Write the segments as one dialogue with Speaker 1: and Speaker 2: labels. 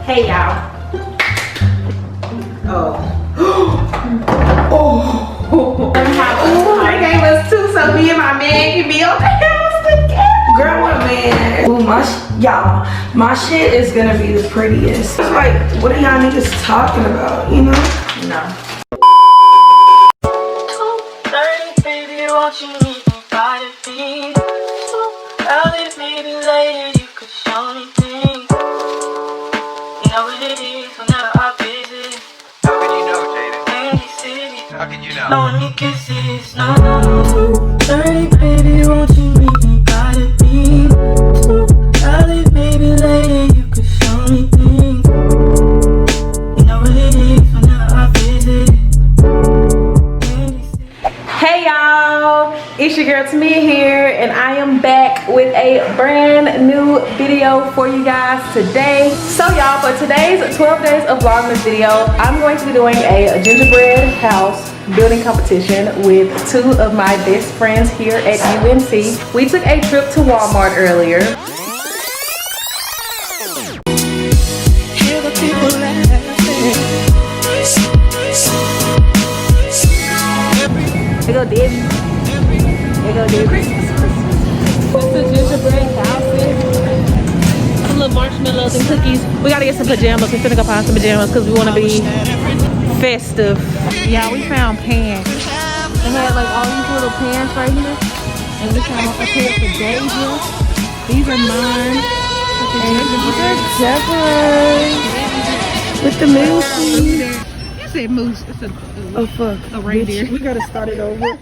Speaker 1: Hey y'all. Oh, they gave us two so me and my man can be on the house together.
Speaker 2: Girl, what man? Ooh, y'all, my shit is gonna be the prettiest. It's like, what are y'all niggas talking about, you know?
Speaker 1: No.
Speaker 3: Baby, won't you meet me by the beat? Early, maybe later, you could show me things. You know what it is whenever I visit.
Speaker 4: How can you know, Jaden?
Speaker 3: Any city.
Speaker 4: How can you know?
Speaker 3: No one kisses, no. 2:30, baby, won't you meet me by the beat? Early, maybe later, you could show me things. You know what it is whenever I visit.
Speaker 1: Hey y'all, it's your girl Tamia here, and I am back with a brand new video for you guys today. So y'all, for today's 12 days of vlogmas video, I'm going to be doing a gingerbread house building competition with two of my best friends here at UNC. We took a trip to Walmart earlier.
Speaker 3: Hear the people laughing.
Speaker 1: There go Debbie. There go Debbie. What's the gingerbread houses? Some little marshmallows and cookies. We gotta get some pajamas. We're finna go find some pajamas because we want to be festive. Yeah, we found pants. They had like all these little pants right here. And we found a pair for Deja. These are mine. And these are Deborah's. With the moose. You said moose. It's
Speaker 2: Oh fuck,
Speaker 1: a reindeer.
Speaker 2: We gotta start it over.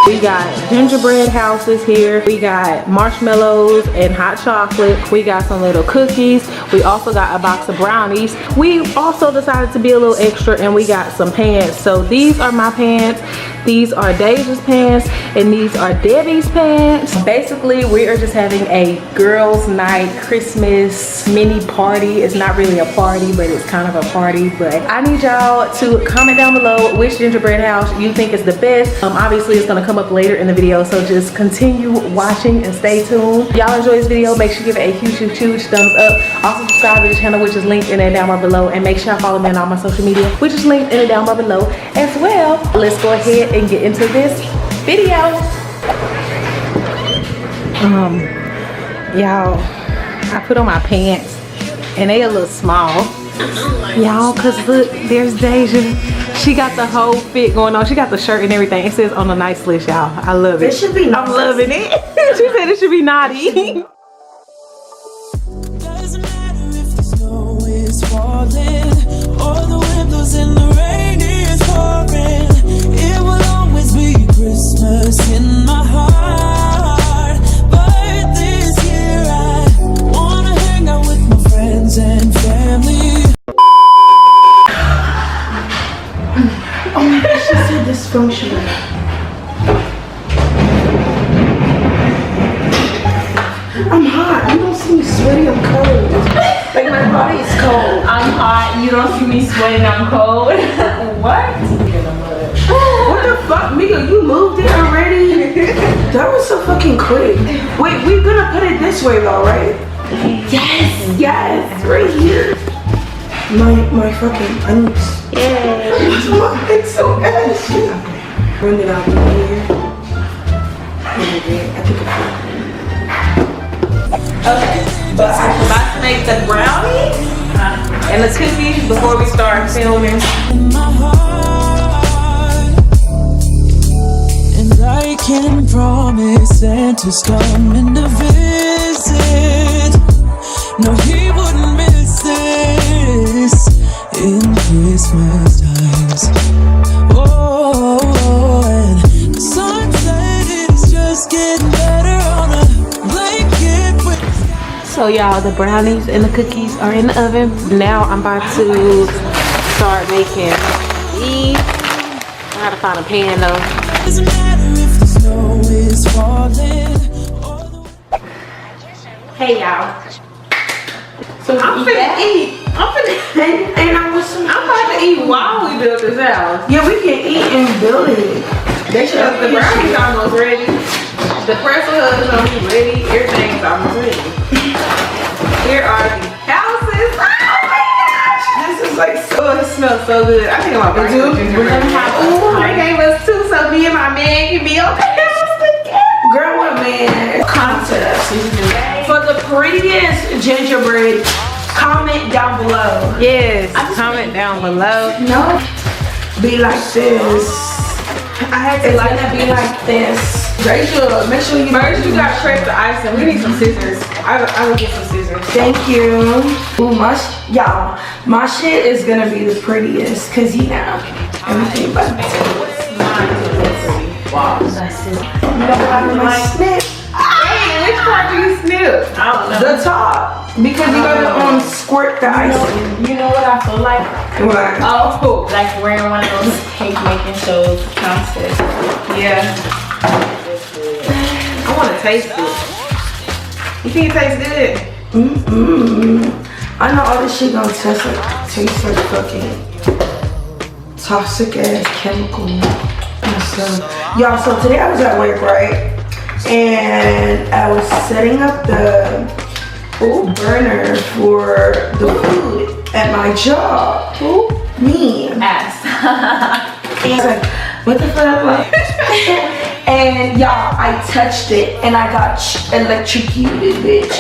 Speaker 1: We got gingerbread houses here. We got marshmallows and hot chocolate. We got some little cookies. We also got a box of brownies. We also decided to be a little extra and we got some pants. So these are my pants. These are Deja's pants and these are Debbie's pants. Basically, we are just having a girls' night Christmas mini party. It's not really a party, but it's kind of a party. But I need y'all to comment down below which gingerbread house you think is the best. Obviously, it's gonna come up later in the video, so just continue watching and stay tuned. Y'all enjoy this video, make sure you give it a huge thumbs up. Also subscribe to the channel, which is linked in it down bar below, and make sure y'all follow me on all my social media, which is linked in it down bar below as well. Let's go ahead and get into this video. Y'all, I put on my pants and they a little small. Y'all, cause look, there's Deja. She got the whole fit going on. She got the shirt and everything. It says on the nice list, y'all. I love it.
Speaker 2: It should be nice.
Speaker 1: I'm loving it. She said it should be naughty.
Speaker 3: Doesn't matter if the snow is falling or the windows and the rain is pouring. It will always be Christmas in my heart. But this year I wanna hang out with my friends and family.
Speaker 2: Oh my gosh, she's so dysfunctional. I'm hot. You don't see me sweaty, I'm cold. Like my body is cold.
Speaker 1: I'm hot. You don't see me sweating. I'm cold. What?
Speaker 2: What the fuck, Mika? You moved it already? That was so fucking quick. Wait, we're gonna put it this way though, right? Yes, right here. My fucking undies.
Speaker 1: Yeah.
Speaker 2: It's so ashy. Bring it out here. I think
Speaker 1: Okay, but I'm about to make the brownies and the cookies before we start filming.
Speaker 3: In my heart, and I can promise Santa's coming to visit. No, he wouldn't miss this in Christmas times. Oh, and the sunset is just getting better on a blanket with.
Speaker 1: So y'all, the brownies and the cookies are in the oven. Now I'm about to start making these. I gotta find a pan though.
Speaker 3: Doesn't matter if the snow is falling.
Speaker 1: Hey y'all. So I'm finna eat. I'm about to eat while we build this house.
Speaker 2: yeah, we can eat and build it. They should have
Speaker 1: The brownies almost ready. The pretzel is almost ready. Everything's almost ready. Here are the houses.
Speaker 2: like,
Speaker 1: Oh, it smells so good. I think I'm about to
Speaker 2: do?
Speaker 1: We're gonna have they gave us two, so me and my man can be on the house together.
Speaker 2: girl, what man? Contest. For the prettiest gingerbread, comment down below.
Speaker 1: Yes, comment down below.
Speaker 2: No, be like this.
Speaker 1: I had to
Speaker 2: It's
Speaker 1: like
Speaker 2: gonna be like this. Rachel, make sure you
Speaker 1: first you gotta scrape the icing. We need some scissors. I will get some scissors.
Speaker 2: Thank you. Ooh, y'all, my shit is gonna be the prettiest, cause you know everything but
Speaker 1: Wow, that's it.
Speaker 2: you know what I like snip.
Speaker 1: Hey, which part do you snip? I don't know.
Speaker 2: The top, because you gotta squirt the icing.
Speaker 5: You know what I feel like?
Speaker 2: What?
Speaker 5: Oh, like wearing one of those cake making shows contests.
Speaker 1: Yeah. I want to taste it. You think it tastes good?
Speaker 2: I know all this shit gonna taste like fucking toxic ass chemical and stuff. Y'all, so today I was at work, right? And I was setting up the burner for the food at my job. Who? Me.
Speaker 5: Ass.
Speaker 2: And I was like, what the fuck? And y'all, I touched it and I got electrocuted, bitch.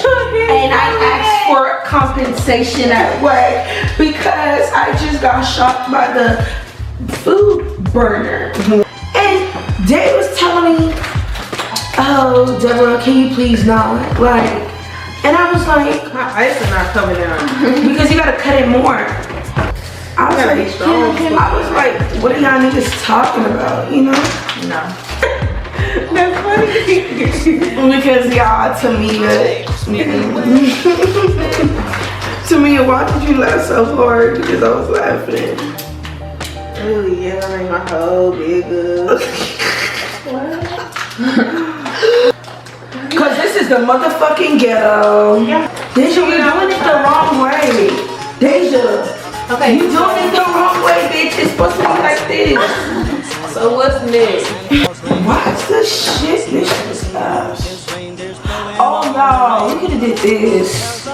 Speaker 2: And I asked for compensation at work because I just got shocked by the food burner. And Dave was telling me, oh, Deborah, can you please not? Like, and I was like,
Speaker 1: My ice is not coming out.
Speaker 2: because you gotta cut it more. I was
Speaker 1: Gotta
Speaker 2: like,
Speaker 1: be strong.
Speaker 2: I was like, what are y'all niggas talking about, you know?
Speaker 5: No.
Speaker 1: That's funny.
Speaker 2: Because y'all, Tamia, Tamia, why did you laugh so hard? Because I was laughing.
Speaker 1: Really, yeah, I made my whole big good.
Speaker 2: Cause this is the motherfucking ghetto. Deja, you're doing it the wrong way. Deja,
Speaker 1: Okay,
Speaker 2: you doing it the wrong way, bitch. It's supposed to be like this.
Speaker 1: so what's next?
Speaker 2: What's the shit? This shit is ass. Oh no, we could have did this.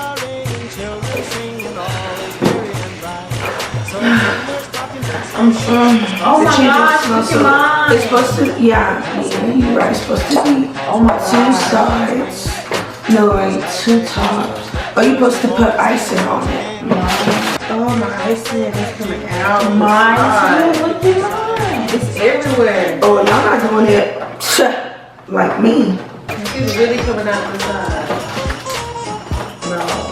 Speaker 5: Oh
Speaker 2: The
Speaker 5: my
Speaker 2: cheese
Speaker 5: gosh,
Speaker 2: smells
Speaker 5: look at mine.
Speaker 2: It's supposed to, yeah, you're right. It's supposed to be two sides. No, wait, two tops. Oh, you're supposed to put icing on it.
Speaker 1: Oh, my icing is coming out.
Speaker 5: Mine too. Look at mine.
Speaker 1: It's everywhere.
Speaker 2: Oh, y'all not doing it like me.
Speaker 1: It's really coming out the side. No.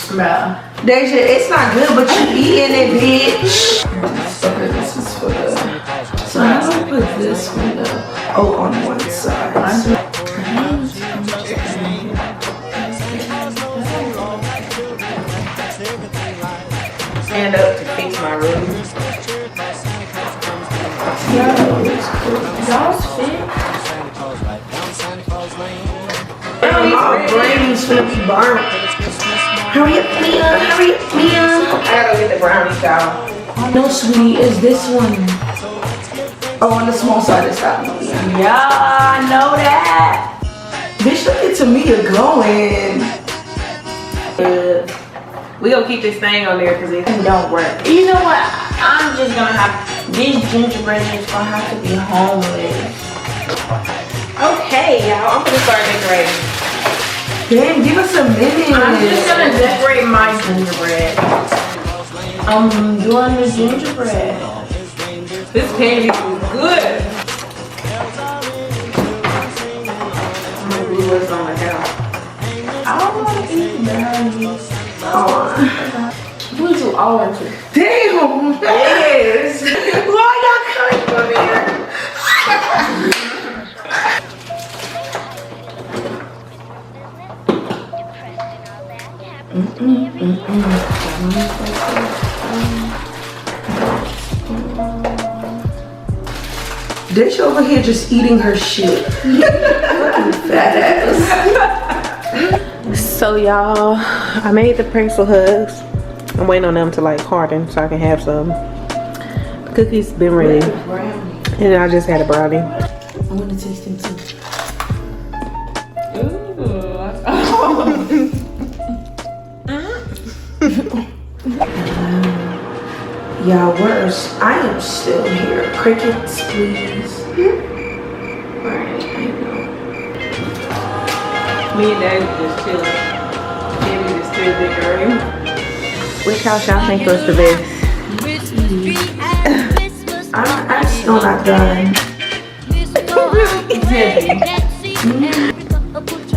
Speaker 5: Bruh.
Speaker 2: Deja, it's not good, but you eating it, bitch. Okay, this is for the. So how do I put this one though? Oh, on one side.
Speaker 1: Stand up to fix my room.
Speaker 5: Y'all's fit.
Speaker 2: My brain's gonna be burnt. Hurry up, Mia. Hurry up, Mia.
Speaker 1: I gotta go get the brownies out.
Speaker 2: No, sweetie, is this one. Oh, on the small side is that one.
Speaker 5: Yeah, I know that.
Speaker 2: Bitch, look at Tamia going.
Speaker 1: We gonna keep this thing on there because it
Speaker 5: Don't work. You know what? I'm just gonna have this gingerbread is gonna have to be homeless.
Speaker 1: Okay, y'all. I'm gonna start decorating.
Speaker 2: Damn, give us a minute.
Speaker 5: I'm just gonna decorate my gingerbread. I'm doing the gingerbread.
Speaker 1: This candy is good. I'm gonna glue this on my house.
Speaker 5: I don't want to eat brownies.
Speaker 2: Oh.
Speaker 5: What you all want to?
Speaker 2: Damn.
Speaker 1: Yes.
Speaker 2: Why y'all coming from here? Dish over here just eating her shit. Fucking fat ass.
Speaker 1: So y'all, I made the pretzel hugs. I'm waiting on them to like harden so I can have some. The cookies been ready.
Speaker 2: Brownie.
Speaker 1: And then I just had a brownie.
Speaker 2: I want to taste them too. Yeah, where's I am still here. Crickets, please. Alright, I know.
Speaker 1: Me and Daddy just chilling. Daddy just still bickering. Which house y'all think was the best?
Speaker 2: I'm still not done.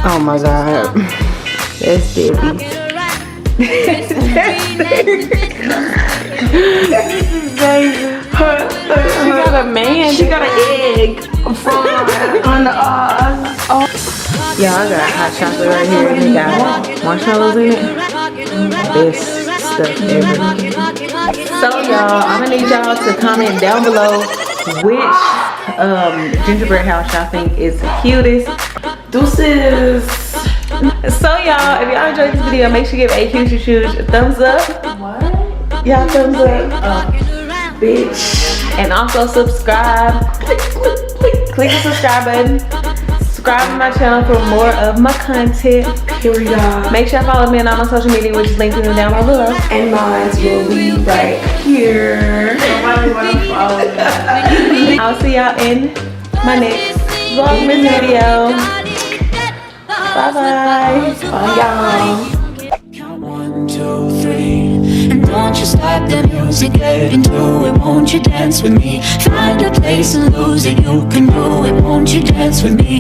Speaker 1: Oh my god. That's Debbie. She got a man.
Speaker 2: She got an egg on the
Speaker 1: Yeah, I got hot chocolate right here. And it got marshmallows in it. Best stuff ever. So y'all, I'm gonna need y'all to comment down below which gingerbread house y'all think is the cutest.
Speaker 2: Deuces.
Speaker 1: So y'all, if y'all enjoyed this video, make sure you give a huge thumbs up.
Speaker 2: What?
Speaker 1: Y'all thumbs up.
Speaker 2: Bitch.
Speaker 1: And also subscribe. Click the subscribe button. Subscribe to my channel for more of my content.
Speaker 2: Period.
Speaker 1: Make sure you follow me on all my social media, which is linked in the down below.
Speaker 2: And mine will be right here.
Speaker 1: I'll see y'all in my next vlogmas video. Bye bye.
Speaker 2: Bye y'all.
Speaker 3: Count 1, 2, 3, and don't you stop the music, get into it, won't you dance with me? Find a place and lose it, you can do it, won't you dance with me?